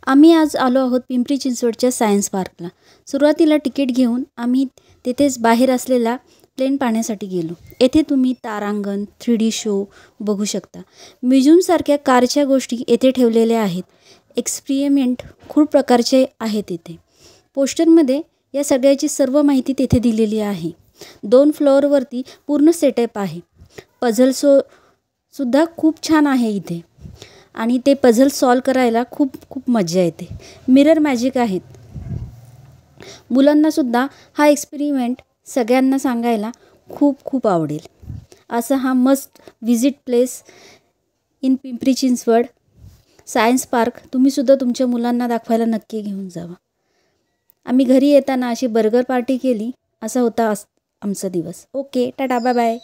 आम्ही आज आलो आहोत पिंपरी चिंचवडच्या सायन्स पार्कला. सुरुवातीला तिकीट घेऊन आम्ही तेथेच बाहेर असलेला प्लेन पाहण्यासाठी गेलो. येथे तुम्ही तारांगण, 3D शो बघू शकता. म्युझियमसारख्या कारच्या गोष्टी येथे ठेवलेल्या आहेत. एक्सपेरिमेंट खूप प्रकारचे आहेत इथे. पोस्टरमध्ये या सगळ्याची सर्व माहिती तेथे दिलेली आहे. 2 फ्लोअरवरती पूर्ण सेटअप आहे. पझल सुद्धा खूप छान आहे इथे आणि ते पझल सॉल्व करायला खूप खूप मजा येते. मिरर मॅजिक आहेत. मुलांनासुद्धा हा एक्सपेरिमेंट सगळ्यांना सांगायला खूप खूप आवडेल. असा हा must visit place in Pimpri Chinchwad science park तुम्हीसुद्धा तुमच्या मुलांना दाखवायला नक्की घेऊन जावा. आम्ही घरी येताना अशी बर्गर पार्टी केली. असा होता आमचा दिवस. Okay, tata, bye bye.